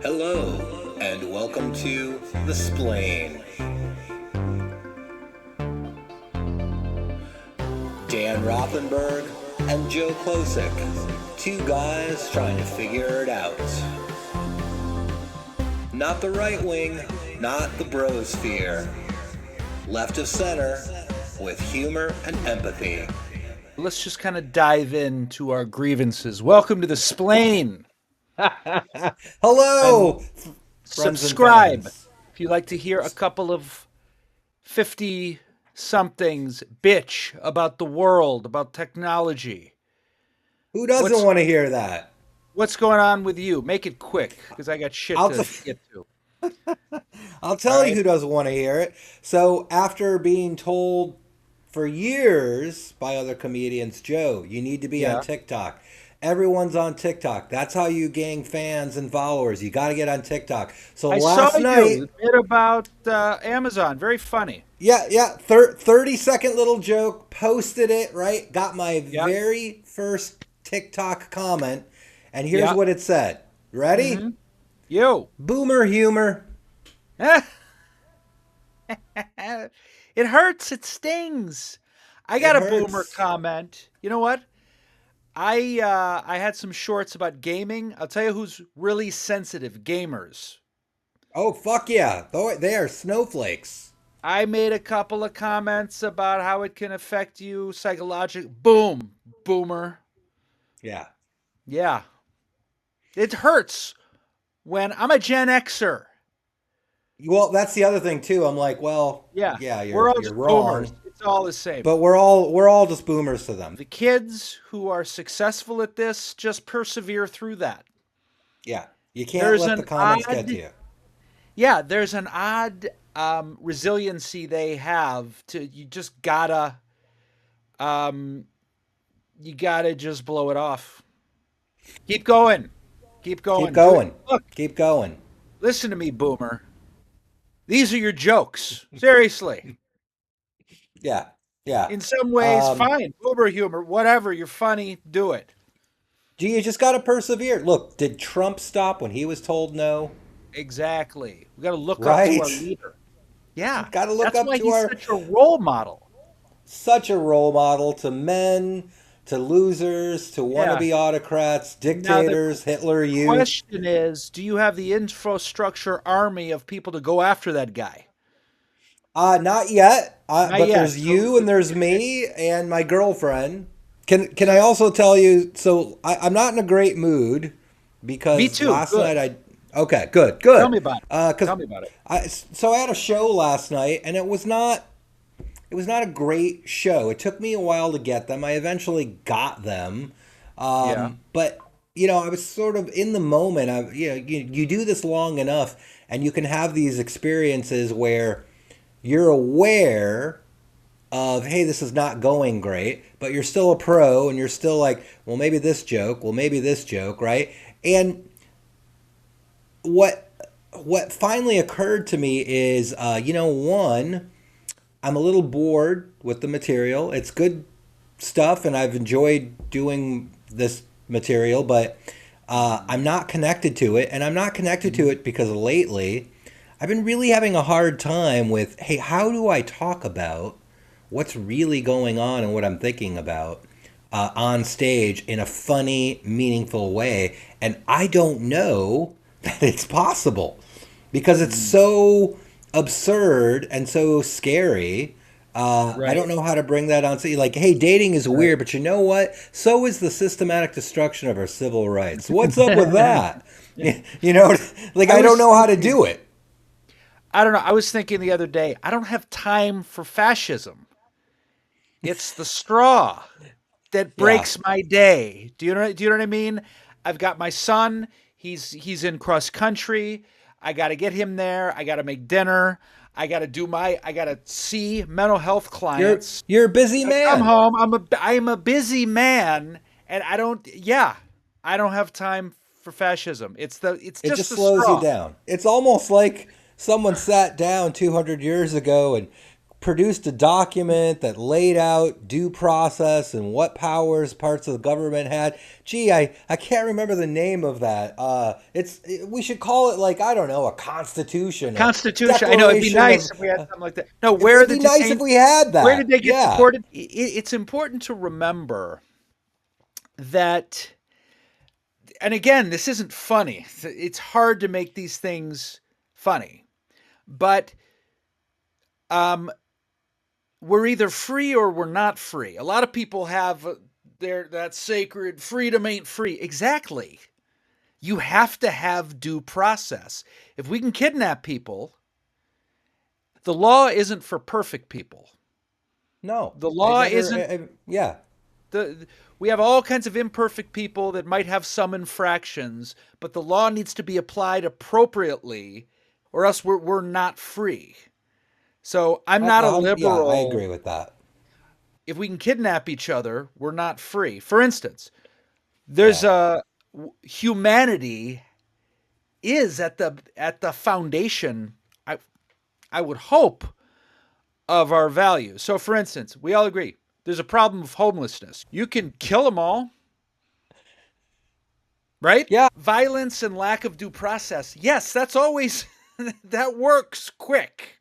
Hello, and welcome to the Splain. Dan Rothenberg and Joe Klosik, two guys trying to figure it out. Not the right wing, not the brosphere. Left of center, with humor and empathy. Let's just kind of dive into our grievances. Welcome to the Splain. Hello, And friends and subscribe fans. if you'd like to hear a couple of 50 somethings bitch about the world, about technology. Who doesn't What's want to hear that? what's going on with you? Make it quick because I got shit I'll to t- get to. I'll All tell you right. who doesn't want to hear it. So after being told for years by other comedians, Joe, you need to be on Yeah. TikTok. Everyone's on TikTok. That's how you gain fans and followers. You got to get on TikTok. So I saw last you night, the bit about Amazon. Very funny. yeah, 30-second little joke, posted it, right? Got my Yeah. very first TikTok comment, and here's Yeah. what it said. Ready? Mm-hmm. You. Boomer humor. It hurts. It stings. I It got a boomer hurts. comment. You know what? I had some shorts about gaming. I'll tell you who's really sensitive, gamers. Oh, fuck yeah. They are snowflakes. I made a couple of comments about how it can affect you psychologically. Boom, boomer. Yeah. Yeah. It hurts when I'm a Gen Xer. Well, that's the other thing too. I'm like, well, Yeah. yeah, We're all you're just boomers. wrong, It's all the same. but we're all just boomers to them. The kids who are successful at this just persevere through that. Yeah, you can't There's let the an comments get to odd you. Yeah, there's an odd resiliency they have to um, you gotta just blow it off. Keep going. Keep Keep going. going. Look, Keep going. listen to me, boomer. These are your jokes. Seriously. Yeah, yeah. In some ways, Um, fine. Boomer humor, whatever. You're funny. Do it. you just got to persevere. Look, did Trump stop when he was told no? Exactly. We got to look up to Right. our leader. Yeah. Got to look That's up why to he's our such a role model. such a role model to men, to losers, to Yeah. wannabe autocrats, Now the dictators, Hitler Youth. question is, do you have the infrastructure army of people to go after that guy? Not yet. Not But yet. there's So you and there's me and my girlfriend. Can I also tell you? So I'm not in a great mood me because too. last night Good. I. Okay, good, Tell good. me about it. Because Tell me about it. I had a show last night and it was not a great show. It took me a while to get them. I eventually got them, Yeah. but I was sort of in the moment. You do this long enough, and you can have these experiences where you're aware of, hey, this is not going great, but you're still a pro and you're still like, well, maybe this joke, right? And what what finally occurred to me is, one, I'm a little bored with the material. It's good stuff, and I've enjoyed doing this material, but I'm not connected to it, and I'm not connected to Mhm. it because lately I've been really having a hard time with, hey, how do I talk about what's really going on and what I'm thinking about on stage in a funny, meaningful way? And I don't know that it's possible because it's Mm. so absurd and so scary. I Right. don't know how to bring that on. Say like, hey, dating is Right. weird, but you know what? So is the systematic destruction of our civil rights. What's up with that? You know, like I I don't was know how to thinking, do it. I don't know. I was thinking the other day, I don't have time for fascism. It's the straw that Yeah, breaks my day. Do you know what I mean? I've got my son, he's in cross country. I got to get him there. I got to make dinner. I got to see mental health you're clients. you're a busy I come man. home, I'm a busy man and I don't have time for fascism. It's It just just the slows you straw. down. It's almost like someone sat down 200 years ago and produced a document that laid out due process and what powers parts of the government had. Gee, I can't remember the name of that. We should call it like, I don't know, a constitution, a Constitution. I know it'd be declaration nice of. if we had something like that. No, where are It'd the be nice if detained? we had Where did that. they get Yeah. deported? It's important to remember that, and again, this isn't funny. It's hard to make these things funny, but um, we're either free or we're not free. A lot of people have their that sacred freedom ain't free. Exactly. You have to have due process. If we can kidnap people, the law isn't for perfect people. No. The I law never. isn't Yeah. we have all kinds of imperfect people that might have some infractions, but the law needs to be applied appropriately or else we're not free. So I'm not a Yeah. I liberal. agree with that. If we can kidnap each other, we're not free. For instance, there's Yeah. a humanity is at the foundation, I I would hope, of our values. So for instance, we all agree there's a problem of homelessness. You can kill them all, right? Yeah. Violence and lack of due process. Yes, that's always that works quick.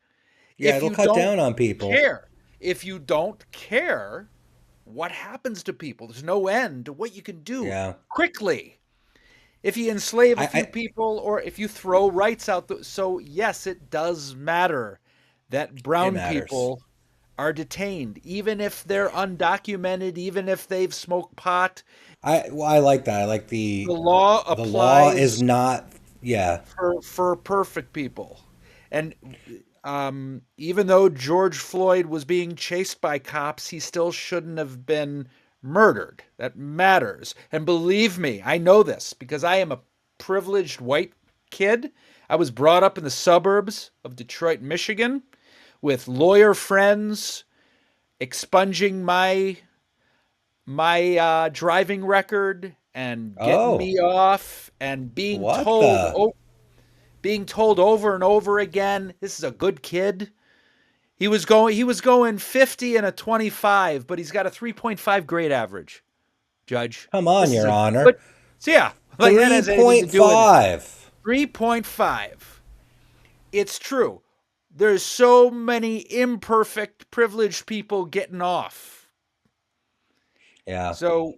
Yeah. If It'll you cut don't down on people. care, if you don't care, what happens to people? There's no end to what you can do Yeah. quickly. If you enslave a few I. people or if you throw rights out so yes, it does matter that It brown matters. people are detained, even if they're undocumented, even if they've smoked pot. I like that. I like The law the law is applies not. Yeah. for perfect people. And even though George Floyd was being chased by cops, he still shouldn't have been murdered. That matters. And believe me, I know this because I am a privileged white kid. I was brought up in the suburbs of Detroit, Michigan, with lawyer friends expunging my driving record and getting Oh. me off and What the? being told over and over again, this is a good kid. He was going 50 and a 25, but he's got a 3.5 grade average, Judge. Come on, This is Your a Honor. good. So yeah, like that Three has anything to point do with it. five. 3.5. It's true. There's so many imperfect privileged people getting off. Yeah. So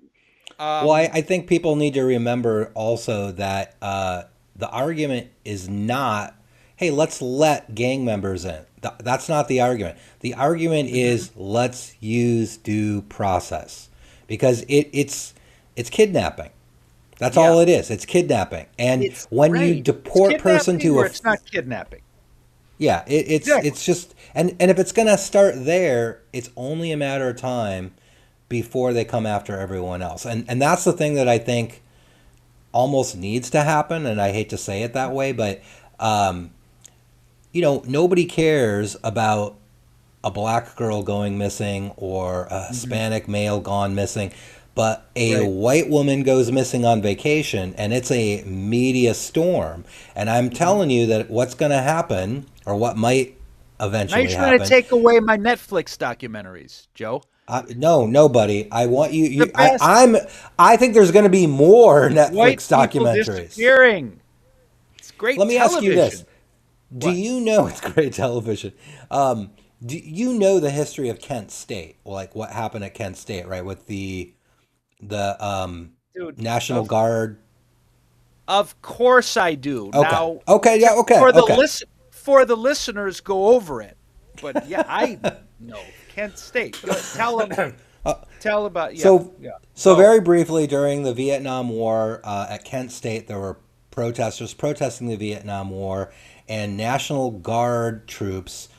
Well, um I think people need to remember also that the argument is not, hey, let's let gang members in. That's not the argument. The argument mhm, is let's use due process because it's kidnapping. That's yeah. all it is. It's kidnapping. And It's when you right. It's deport person kidnapping to or a it's not kidnapping. yeah, Exactly. it's just and if it's gonna start there, it's only a matter of time before they come after everyone else. And that's the thing that I think almost needs to happen. And I hate to say it that way, but um, nobody cares about a black girl going missing or a Mhm. Hispanic male gone missing. But a Right. white woman goes missing on vacation and it's a media storm. And I'm Mhm. telling you that what's going to happen or what might Now you're eventually trying to happen. take away my Netflix documentaries, Joe. No, nobody. I want you. The best. I think there's going to be more White Netflix people documentaries. disappearing. It's Let great me ask you this: television. do What? you know it's great television? Do you know the history of Kent State? Like what happened at Kent State, right? With the Dude, National Guard. of course I do. Okay. Now, Okay. Yeah. Okay. for the Okay. for the listeners, go over it. But yeah, I know Kent State. But tell them, tell about yeah, So, yeah. so Go. very briefly, during the Vietnam War at Kent State, there were protesters protesting the Vietnam War, and National Guard troops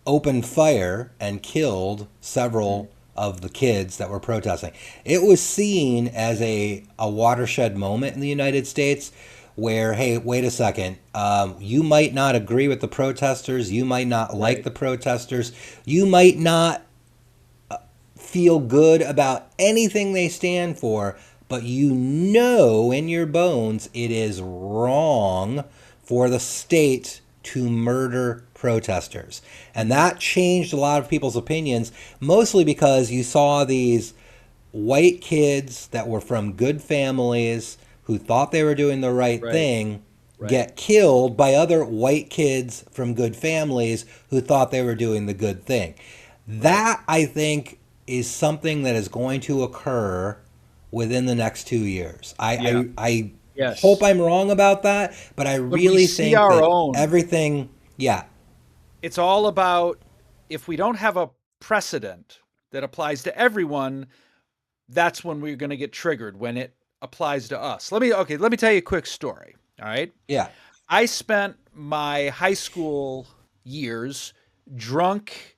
opened fire and killed Mhm. several of the kids that were protesting. It was seen as a watershed moment in the United States where, hey, wait a second, you might not agree with the protesters, you might not like Right. the protesters, you might not feel good about anything they stand for, but you know in your bones it is wrong for the state to murder protesters. And that changed a lot of people's opinions, mostly because you saw these white kids that were from good families who thought they were doing the right Right. thing Right. get killed by other white kids from good families who thought they were doing the good thing. Right. That, I think, is something that is going to occur within the next 2 years. Yeah. I hope Yes. I'm wrong about that, but I When we really see think our that own, everything, yeah, it's all about if we don't have a precedent that applies to everyone, that's when we're going to get triggered when it applies to us. Let me tell you a quick story. All right. yeah. I spent my high school years drunk,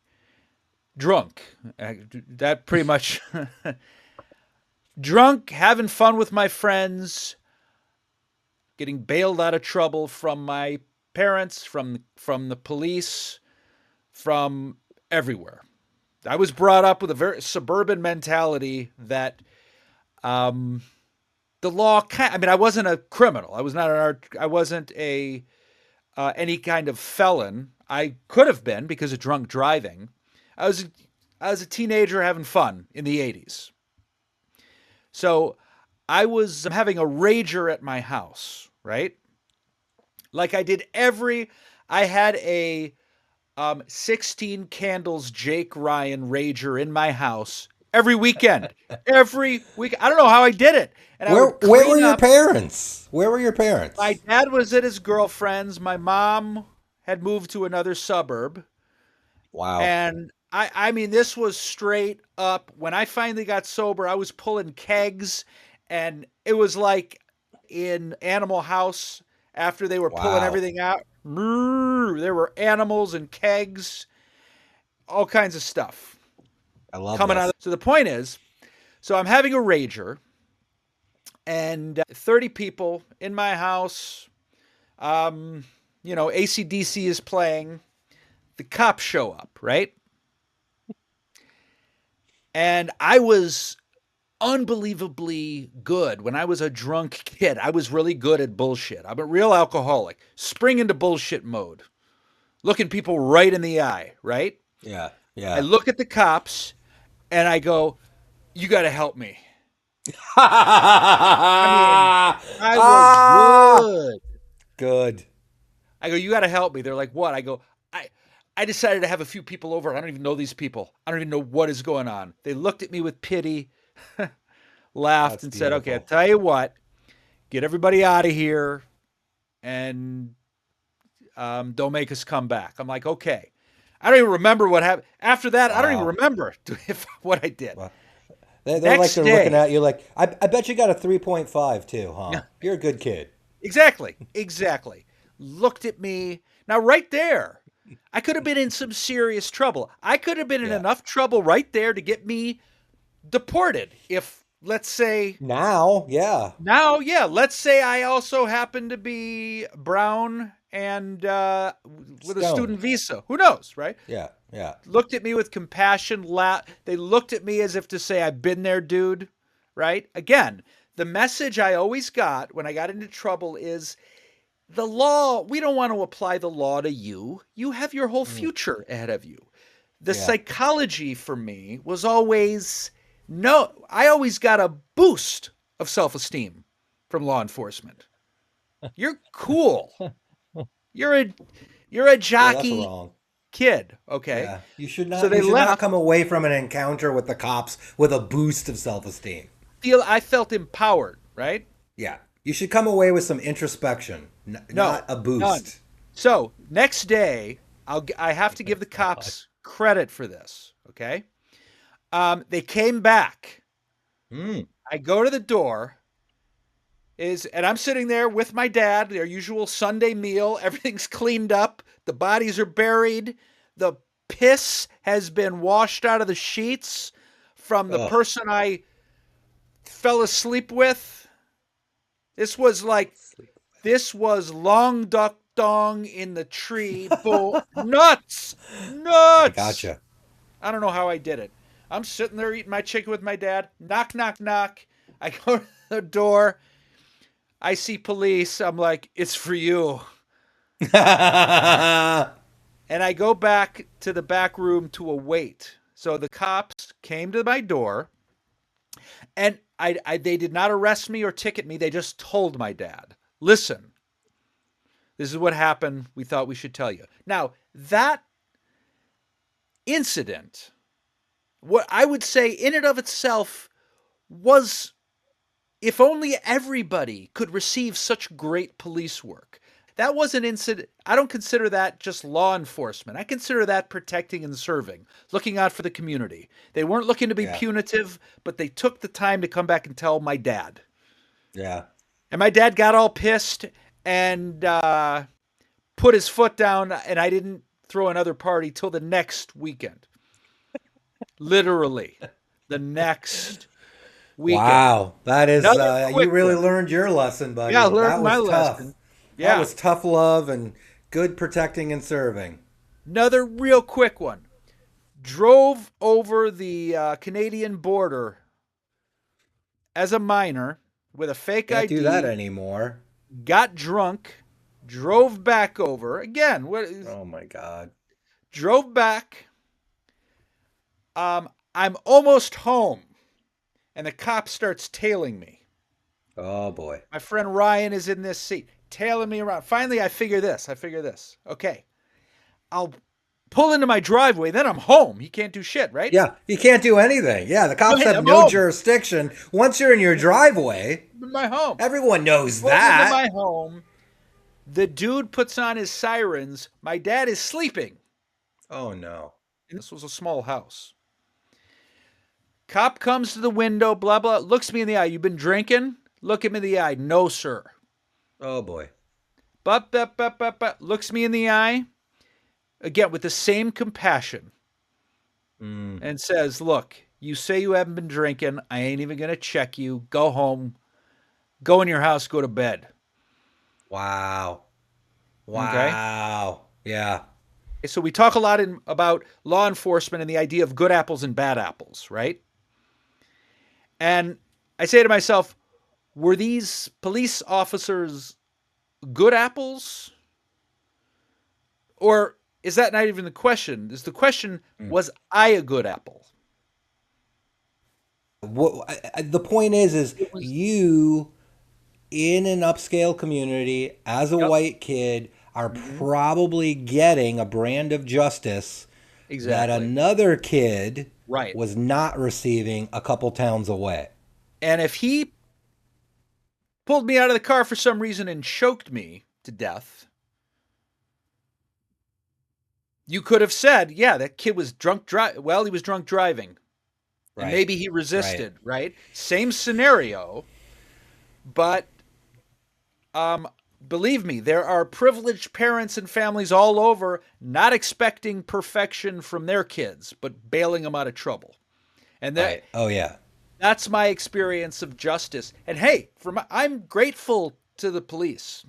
drunk. That pretty much drunk, having fun with my friends, getting bailed out of trouble from my parents, from the police, from everywhere. I was brought up with a very suburban mentality that um, the law. I mean, I wasn't a criminal. I was not an art. I wasn't a any kind of felon. I could have been because of drunk driving. I was I was a teenager having fun in the 80s. So I was having a rager at my house, right? Like I did every I had a 16 candles Jake Ryan rager in my house every weekend. Every week. I don't know how I did it. And I would Where were clean your up. parents? Where were your My parents? dad was at his girlfriend's. My mom had moved to another suburb. Wow. And I mean, this was straight up. When I finally got sober, I was pulling kegs, and it was like in Animal House after they were pulling Wow. everything out. There were animals and kegs, all kinds of stuff I love coming out. this. So the point is, so I'm having a rager, and 30 people in my house. Um, ACDC is playing. The cops show up, right? And I was unbelievably good when I was a drunk kid. I was really good at bullshit. I'm a real alcoholic. Spring into bullshit mode, looking people right in the eye, right? Yeah. I Yeah. look at the cops and I go, "You got to help me." I mean, I was Ah, good. good. I go, "You got to help me." They're like, "What?" I go, I decided to have a few people over. I don't even know these people. I don't even know what is going on." They looked at me with pity, laughed, That's and said, "Okay, I'll beautiful. tell you what. Get everybody out of here and don't make us come back." I'm like, "Okay." I don't even remember what happened after that. I don't even Wow. remember if, what I did. Well, Next they're looking day, at you like, I bet you got a 3.5 too, huh? You're a good kid. exactly, exactly. Looked at me. Now, right there, I could have been in some serious trouble. I could have been in Yeah. enough trouble right there to get me deported. If, let's say, Now, yeah. now, yeah, let's say I also happen to be brown and with a student Stoned. visa. Who knows, right? Yeah. Yeah. Looked at me with compassion. They looked at me as if to say, "I've been there, dude." Right? Again, the message I always got when I got into trouble is the law, we don't want to apply the law to you. You have your whole Mm, future ahead of you. The yeah. psychology for me was always no, I always got a boost of self esteem from law enforcement. You're cool. You're a you're a Yeah, that's jockey wrong. kid. Okay. Yeah. So You they should not left. come away from an encounter with the cops with a boost of self-esteem. I felt empowered, right? Yeah. You should come away with some introspection, No, not a none. boost. So next day, I have to give the God. cops credit for this. Okay. They came back. Mm. I go to the door, and I'm sitting there with my dad, their usual Sunday meal. Everything's cleaned up. The bodies are buried. The piss has been washed out of the sheets from the Ugh. person I fell asleep with. This was like Sleep. this was long duck dong in the tree. Bull nuts, I nuts. gotcha. I don't know how I did it. I'm sitting there eating my chicken with my dad. Knock, knock, knock. I go to the door. I see police. I'm like, "It's for you." and I go back to the back room to await. So the cops came to my door, and they did not arrest me or ticket me. They just told my dad, listen, this is what happened. We thought we should tell you. Now, that incident, what I would say in and of itself was, if only everybody could receive such great police work. That was an incident. I don't consider that just law enforcement. I consider that protecting and serving, looking out for the community. They weren't looking to be Yeah. punitive, but they took the time to come back and tell my dad. Yeah. And my dad got all pissed and put his foot down, and I didn't throw another party till the next weekend. Literally, the next weekend. Wow. That is, Another you quick really one. learned your lesson, buddy. Yeah, I That learned my was tough. lesson. That Yeah. was tough love and good protecting and serving. Another real quick one. Drove over the Canadian border as a minor with a fake Can't do that ID, anymore. got drunk, drove back over. Again, Oh my God. drove back. I'm almost home, and the cop starts tailing me. Oh boy. My friend Ryan is in this seat, tailing me around. Finally, I figure this. Okay, I'll pull into my driveway, then I'm home. He can't do shit, right? Yeah, you can't do anything. Yeah, the cops Right, have I'm no home. jurisdiction. Once you're in your driveway, I'm in my home. everyone knows Pull into that. my home. The dude puts on his sirens. My dad is sleeping. Oh no. And this was a small house. Cop comes to the window, blah, blah, looks me in the eye. You been drinking? Look at me in the eye. No, sir. Oh boy. Looks me in the eye, again, with the same compassion, Mm, and says, look, you say you haven't been drinking. I ain't even going to check you. Go home. Go in your house. Go to bed. wow. Okay? Wow. Yeah. So we talk a lot about law enforcement and the idea of good apples and bad apples, right? And I say to myself, were these police officers good apples? Or is that not even the question? Is the question, Mm. was I a good apple? The point is It was, you in an upscale community as a yep. white kid are Hmm. probably getting a brand of justice that Exactly. another kid Right. was not receiving a couple towns away. And if he pulled me out of the car for some reason and choked me to death, you could have said, yeah, that kid was drunk well, he was drunk driving. And Right. maybe he Right. resisted, right? Same scenario, but um believe me, there are privileged parents and families all over not expecting perfection from their kids, but bailing them out of trouble. And Right. Oh yeah. that's my experience of justice. And hey, I'm grateful to the police.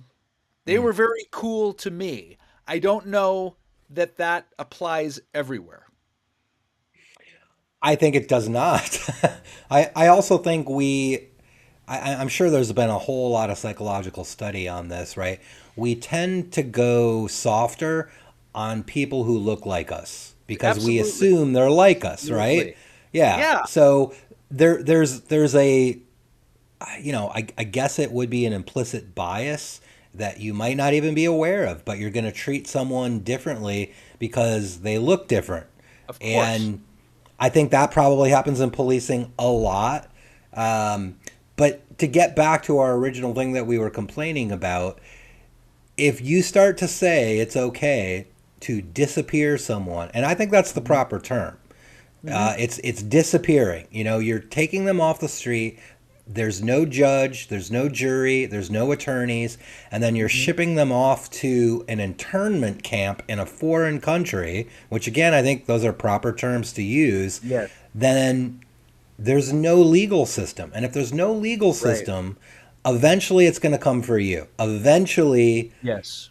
They Mm. were very cool to me. I don't know that that applies everywhere. I think it does not. I also think I'm sure there's been a whole lot of psychological study on this, right? We tend to go softer on people who look like us because we Absolutely. assume they're like us, right? Absolutely. Yeah. Yeah. So there's a, I guess it would be an implicit bias that you might not even be aware of, but you're going to treat someone differently because they look different. Of course. And I think that probably happens in policing a lot. But to get back to our original thing that we were complaining about, if you start to say it's okay to disappear someone, and I think that's the proper term, Hmm. it's disappearing. You're taking them off the street. There's no judge, there's no jury, there's no attorneys, and then you're Hmm. shipping them off to an internment camp in a foreign country, which again, I think those are proper terms to use. Yes. Then there's no legal system. And if there's no legal Right. system, eventually it's going to come for you. Eventually, Yes.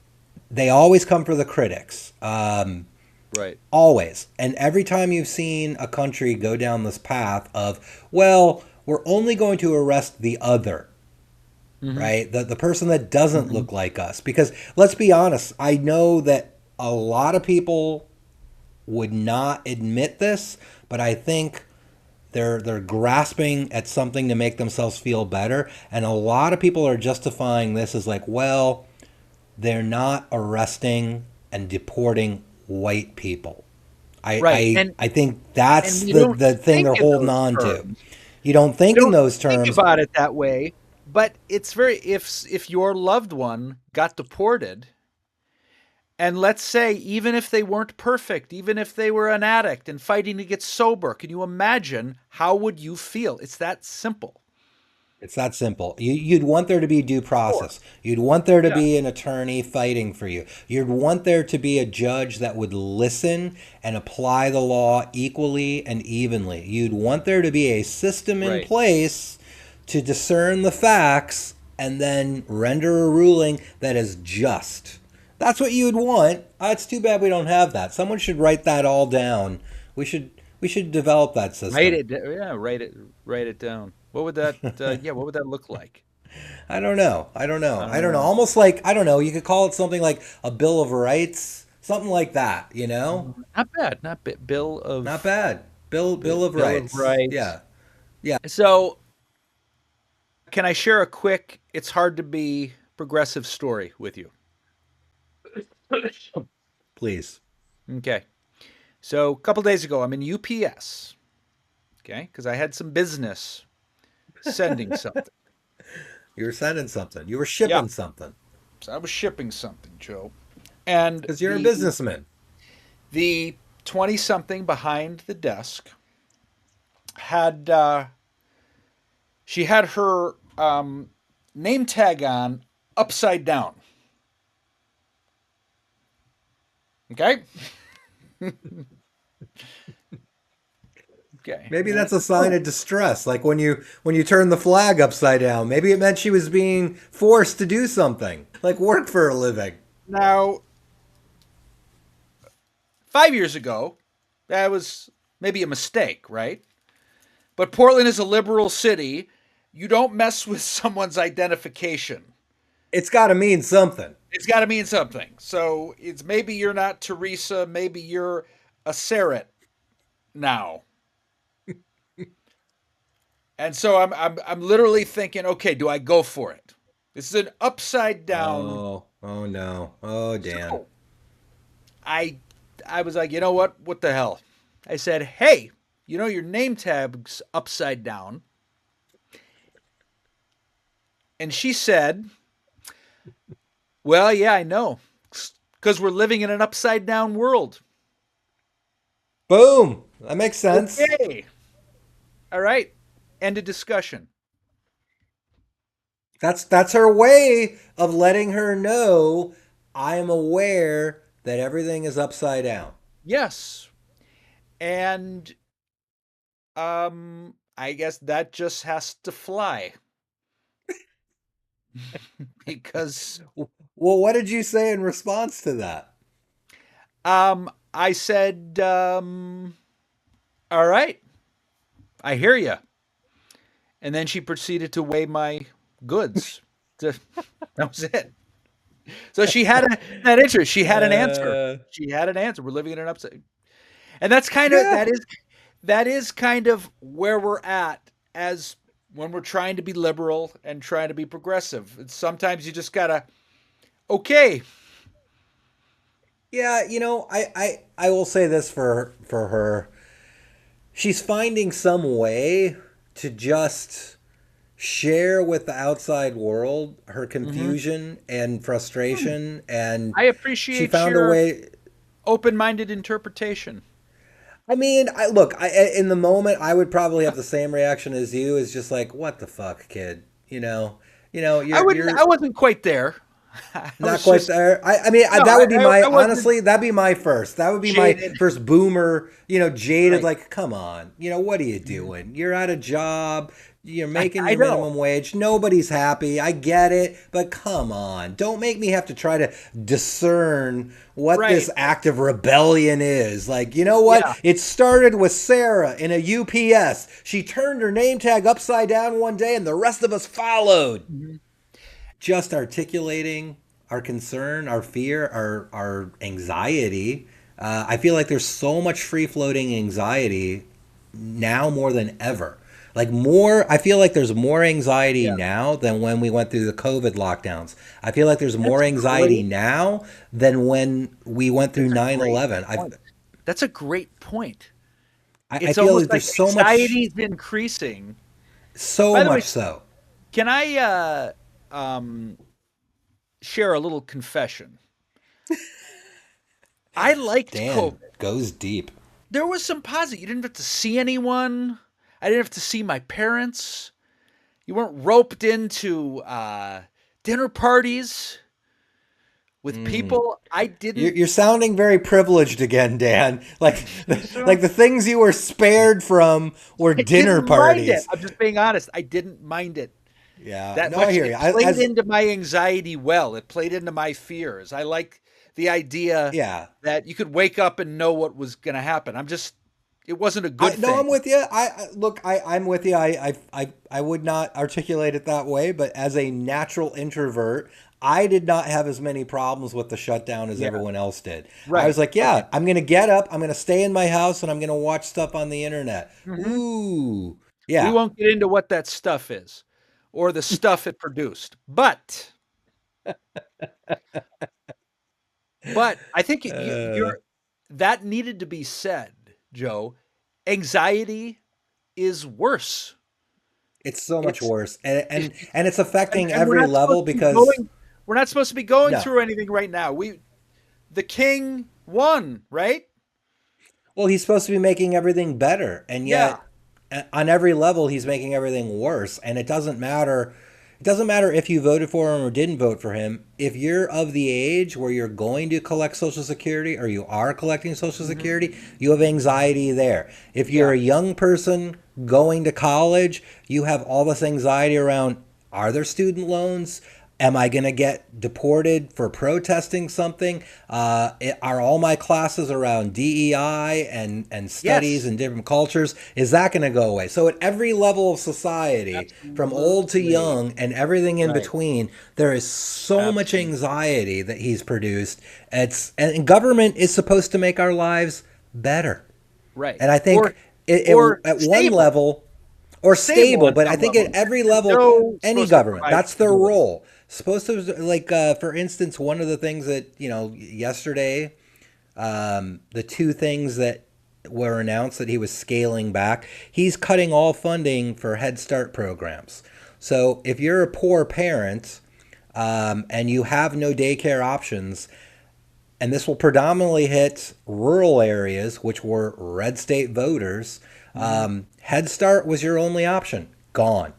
they always come for the critics. Right. Always. And every time you've seen a country go down this path of, well, we're only going to arrest the other, Hmm. right? The person that doesn't Hmm. look like us. Because let's be honest, I know that a lot of people would not admit this, but I think they're grasping at something to make themselves feel better, and a lot of people are justifying this as like, well, they're not arresting and deporting white people. I Right. I, I think that's And we don't the thing think they're in holding those on to. terms. You don't We think in don't those think terms. about it that way, but it's very if your loved one got deported, and let's say even if they weren't perfect, even if they were an addict and fighting to get sober, can you imagine how would you feel? It's that simple. It's that simple. You'd want there to be due Sure. process. You'd want there to Yeah. be an attorney fighting for you. You'd want there to be a judge that would listen and apply the law equally and evenly. You'd want there to be a system in Right. place to discern the facts and then render a ruling that is just. That's what you'd want. It's too bad we don't have that. Someone should write that all down. We should develop that Write system. it. Yeah. Write it down. What would that? Yeah. What would that look like? I don't know. I don't I know. I don't don't know. know. Almost like, I don't know, you could call it something like a Bill of Rights, something like that, you know? Not bad. Not bad. Not bad. Bill of Bill of Rights. Rights. Yeah. Yeah, So, can I share a quick? It's hard to be progressive story with you. please. Okay. So a couple days ago, I'm in UPS. Okay, because I had some business sending something. You were sending something. You were Yeah. shipping something So I was shipping something, Joe, and because you're a businessman. the 20 something behind the desk had she had her name tag on upside down. Okay. Okay. Maybe Yeah. that's a sign of distress, like when you turn the flag upside down. Maybe it meant she was being forced to do something, like work for a living. Now, 5 years ago, that was maybe a mistake, right? But Portland is a liberal city. You don't mess with someone's identification. It's got to mean something. It's got to mean something. So it's maybe you're not Teresa, maybe you're a Sarah now. And so I'm literally thinking, okay, do I go for it? This is an upside down. Oh no. Oh, Dan. So I I was like, you know what? What the hell? I said, hey, you know your name tag's upside down. And she said, well, yeah, I know. Because we're living in an upside down world. Boom. That makes sense. Okay. All right. End of discussion. That's her way of letting her know I am aware that everything is upside down. Yes. And I guess that just has to fly because Well, what did you say in response to that? I said, all right, I hear you. And then she proceeded to weigh my goods. That was it. So she had that interest. She had an answer. Uh, She had an answer. We're living in an upside, and that's kind of yeah. that is kind of where we're at as when we're trying to be liberal and trying to be progressive. And sometimes you just gotta okay, Yeah, I will say this for her. She's finding some way to just share with the outside world her hmm confusion and frustration, and I she appreciate found a your way. open-minded interpretation. I mean, I look. In the moment, I would probably have the same reaction as you. Is just like, what the fuck, kid? I wouldn't. You're I wasn't quite there. I not was quite just there. I mean, no. that would be my I wasn't honestly. That'd be my first. That would be my jaded. first boomer. Jaded. Right. Like, come on. What are you Mhm. doing? You're out of job. You're making I your know. minimum wage. Nobody's happy. I get it, but come on. Don't make me have to try to discern what Right. this act of rebellion is. Like, you know what? Yeah. It started with Sarah in a UPS. She turned her name tag upside down one day, and the rest of us followed. Mhm. Just articulating our concern, our fear, our anxiety. I feel like there's so much free floating anxiety now more than ever. Like more, I feel like there's more anxiety Yeah. now than when we went through the COVID lockdowns. I feel like there's more That's anxiety great. now than when we went through That's a 9/11. point. That's a great point. I It's feel almost like like there's so much, anxiety is increasing. so By the way, much so. can I um, share a little confession? I liked Dan COVID. goes deep. There was some positive. You didn't have to see anyone. I didn't have to see my parents. You weren't roped into dinner parties with Mm. people I didn't. You're sounding very privileged again, Dan. Like, Think like so? the things you were spared from were I dinner didn't mind it. parties. I'm just being honest. I didn't mind it Yeah, that no, I much. hear you. It played As into my anxiety well. It played into my fears. I like the idea yeah, that you could wake up and know what was going to happen. It wasn't a good I no, I'm thing. with you. Look, I'm with you. I would not articulate it that way, but as a natural introvert, I did not have as many problems with the shutdown as Yeah. everyone else did. I Right. was like, Okay. yeah, I'm gonna get up, I'm gonna stay in my house, and I'm gonna watch stuff on the internet. Hmm. Ooh, We yeah. won't get into what that stuff is or the stuff it produced. But I think Uh, you're that needed to be said, Joe. Anxiety is worse. it's so much It's worse, and it's affecting and every level because we're not supposed to be going no. through anything right now. We the king won, right? Well, he's supposed to be making everything better, and Yeah. yet on every level he's making everything worse. And it doesn't matter. It doesn't matter if you voted for him or didn't vote for him. If you're of the age where you're going to collect Social Security or you are collecting Social Hmm. Security, you have anxiety there. If you're Yeah. a young person going to college, you have all this anxiety around, are there student loans? Am I going to get deported for protesting something? Are all my classes around DEI and studies Yes. in different cultures? Is that going to go away? So, at every level of society, from old to Absolutely. young and everything in Right. between, there is so much Absolutely. anxiety that he's produced. And government is supposed to make our lives better. Right. And I think Or at one stable. level, or Stable stable, on but I some think level. at every As level, though any supposed to government, provide that's their stability. role. Supposed to, like, for instance, one of the things that, yesterday, the two things that were announced that he was scaling back, he's cutting all funding for Head Start programs. So if you're a poor parent, and you have no daycare options, and this will predominantly hit rural areas, which were red state voters. Hmm. Head Start was your only option. Gone.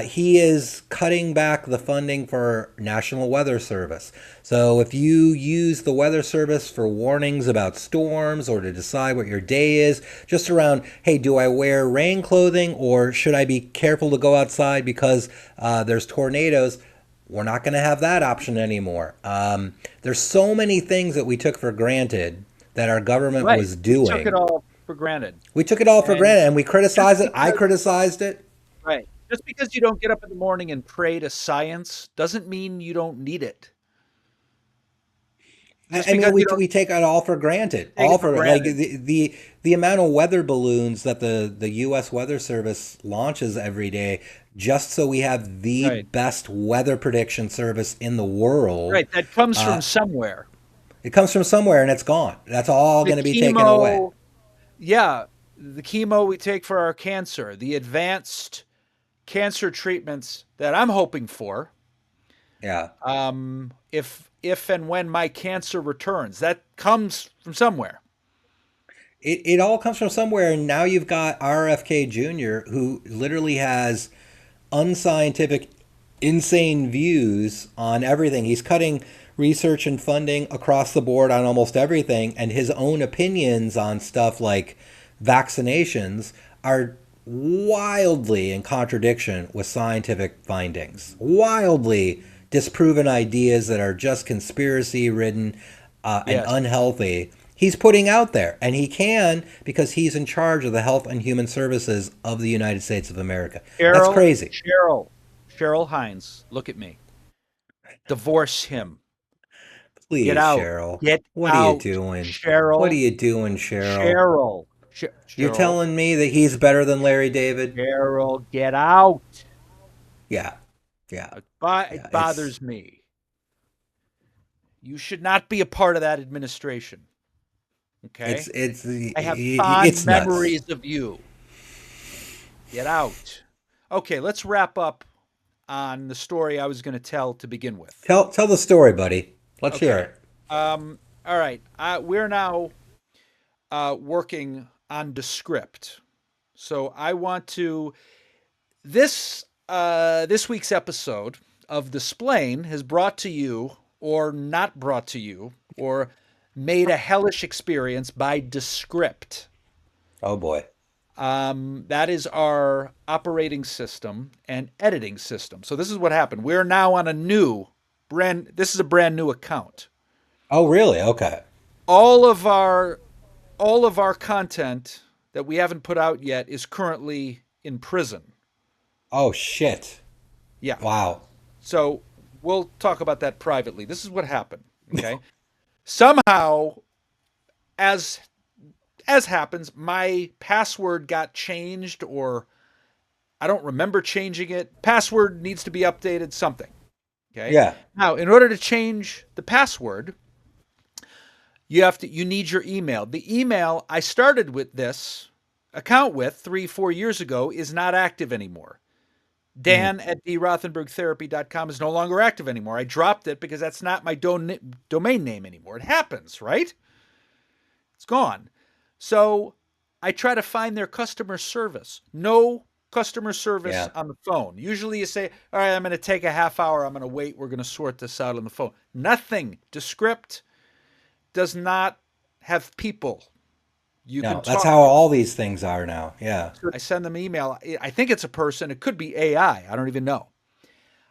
He is cutting back the funding for National Weather Service. So if you use the Weather Service for warnings about storms or to decide what your day is, just around, hey, do I wear rain clothing or should I be careful to go outside because there's tornadoes? We're not going to have that option anymore. There's so many things that we took for granted that our government Right. was We took it doing. all for granted. We took it all for And granted and we just criticized it. I because criticized it. right. Just because you don't get up in the morning and pray to science doesn't mean you don't need it. Just I mean, because you we don't take it all for granted. take it All for for like granted. the amount of weather balloons that the U.S. Weather Service launches every day, just so we have the Right. best weather prediction service in the world. Right. That comes Uh, from somewhere. it comes from somewhere and it's gone. That's all The going to be taken away. chemo, yeah, the chemo we take for our cancer, the advanced cancer treatments that I'm hoping for, Yeah. if and when my cancer returns, that comes from somewhere. It all comes from somewhere, and now you've got RFK Jr., who literally has unscientific, insane views on everything. He's cutting research and funding across the board on almost everything, and his own opinions on stuff like vaccinations are wildly in contradiction with scientific findings. Wildly disproven ideas that are just conspiracy ridden and Yes. unhealthy. He's putting out there, and he can because he's in charge of the health and human services of the United States of America. That's Cheryl, crazy. Cheryl, Cheryl Hines, look at me. Divorce him. Get Please, out. Cheryl. Get What are you out, doing? What are Cheryl. you doing, Cheryl? Cheryl. You're Cheryl. telling me that he's better than Larry David? Cheryl, get out. Yeah. Yeah. Yeah. It bothers me. You should not be a part of that administration. Okay? I have fond it's nuts. memories of you. Get out. Okay, let's wrap up on the story I was going to tell to begin with. Tell the story, buddy. Let's hear Okay. it. All right. We're now working on Descript. So I want to this week's episode of the Splain has brought to you, or not brought to you, or made a hellish experience by Descript. Oh boy. That is our operating system and editing system. So this is what happened. We're now on a new brand. This is a brand new account. Oh really? Okay. All of our all of our content that we haven't put out yet is currently in prison. Oh shit. Yeah. Wow. So we'll talk about that privately. This is what happened. Okay. Somehow, as as happens, my password got changed, or I don't remember changing it. Password needs to be updated, something. Okay. Yeah. Now, in order to change the password, you need your email. The email I started with this account with 3-4 years ago is not active anymore. Mm. Dan at drothenbergtherapy.com is no longer active anymore. I dropped it because that's not my domain name anymore. It happens, right? It's gone. So I try to find their customer service. No customer service Yeah. on the phone. Usually you say, all right, I'm going to take a half hour. I'm going to wait. We're going to sort this out on the phone. Nothing. Descript does not have people you can No, that's talk how to. all these things are now. Yeah. I send them an email. I think it's a person. It could be AI. I don't even know.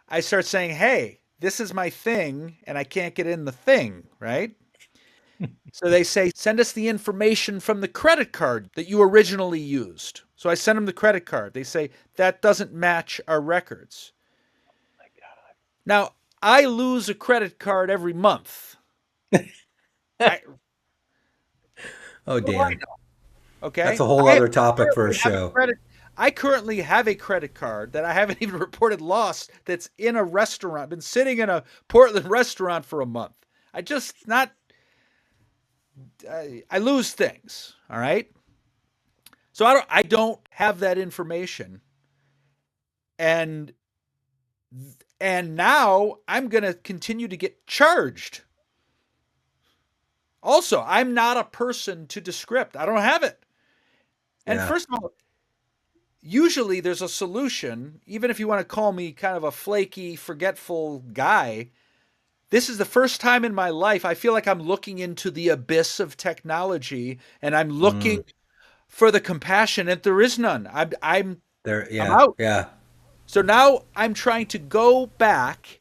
I start saying, hey, this is my thing, and I can't get in the thing, right? So they say, send us the information from the credit card that you originally used. So I send them the credit card. They say, that doesn't match our records. Now, I lose a credit card every month. I, Oh what do I Dan. know? Okay. That's a whole other topic for a Have a show. credit. I currently have a credit card that I haven't even reported lost that's in a restaurant, been sitting in a Portland restaurant for a month. I just not, I lose things. All right. So I don't have that information. And, and now I'm going to continue to get charged. Also, I'm not a person to Descript. I don't have it. And Yeah. first of all, usually there's a solution, even if you want to call me kind of a flaky, forgetful guy. This is the first time in my life I feel like I'm looking into the abyss of technology, and I'm Mm. looking for the compassion, and there is none. There. I'm Yeah. out. Yeah. So now I'm trying to go back,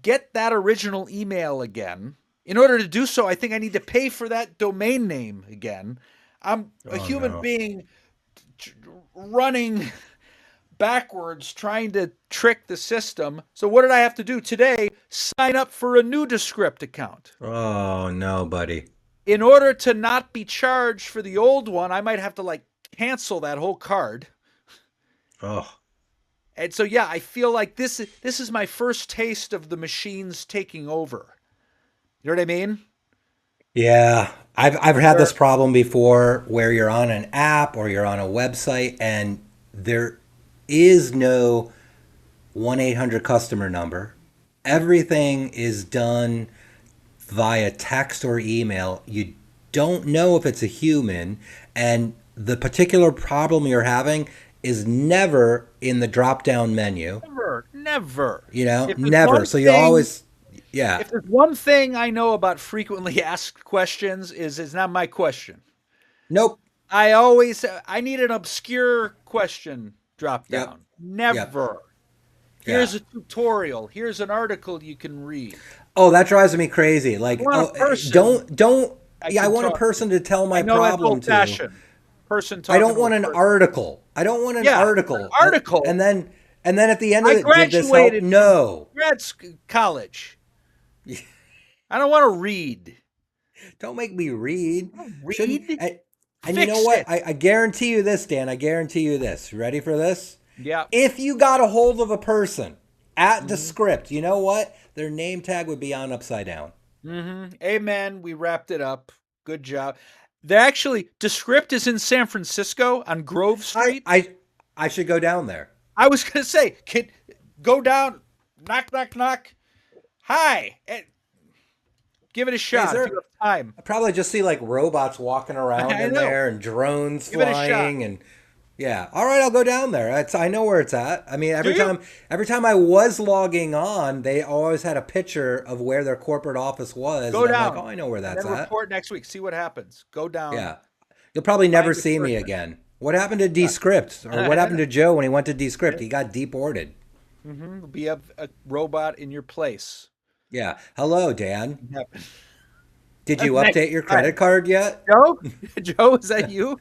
get that original email again. In order to do so, I think I need to pay for that domain name again. I'm a Oh human no. being running backwards trying to trick the system. So what did I have to do today? Sign up for a new Descript account. Oh no, buddy. In order to not be charged for the old one, I might have to like cancel that whole card. Oh. And so yeah, I feel like this is my first taste of the machines taking over. You know what I mean? Yeah. I've had Where this problem before where you're on an app or you're on a website and there is no 1-800 customer number. Everything is done via text or email. You don't know if it's a human, and the particular problem you're having is never in the drop down menu, never, never. you know, If there's never. one So you thing always, yeah, if there's one thing I know about frequently asked questions is it's not my question. nope, I need an obscure question drop yep, down. yep, Never. yeah. Here's a tutorial. Here's an article you can read. Oh, that drives me crazy. I Like, want a oh, person don't, I yeah, I can want a talk to. person to tell I my know that's problem old to. fashioned. Person I talking don't to a want an person. article. I don't want an Yeah, an article. article. And then at the end of I it, did this help? graduated from No. college. I don't want to read. Don't make me read. Shouldn't Read? and you know Fix what? it. I guarantee you this, Dan. I guarantee you this. Ready for this? Yeah. If you got a hold of a person at the Mm-hmm. script, you know what? Their name tag would be on upside down. Mm-hmm. Amen. We wrapped it up. Good job. They're actually, Descript is in San Francisco on Grove I Street. I I should go down there. I was gonna say, kid, go down, knock, knock, knock. Hi, give it a Hey, is shot if you there? have time. I probably just see like robots walking around I in know. there and drones Give it a shot. flying and yeah. All right, I'll go down there. I know where it's at. I mean, Do you? every time I was logging on, they always had a picture of where their corporate office was, Go and I'm like, oh, down I know where and that's then at. report next week. See what happens. Go down, Yeah. You'll probably never find your see me person. again. What happened to Descript? Or what happened to Joe when he went to Descript? He got deported. Be a robot in your place. Yeah. Hello, Dan. Yep. Did you Next update your time, credit card yet? Joe. Joe, is that you?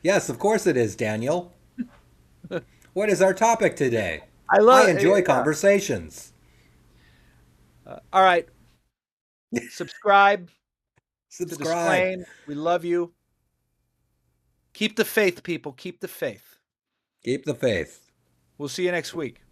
Yes, of course it is, Daniel. What is our topic today? I I love. enjoy Yeah. conversations. All right. Subscribe to the Subscribe. Splain. We love you. Keep the faith, people. Keep the faith. Keep the faith. We'll see you next week.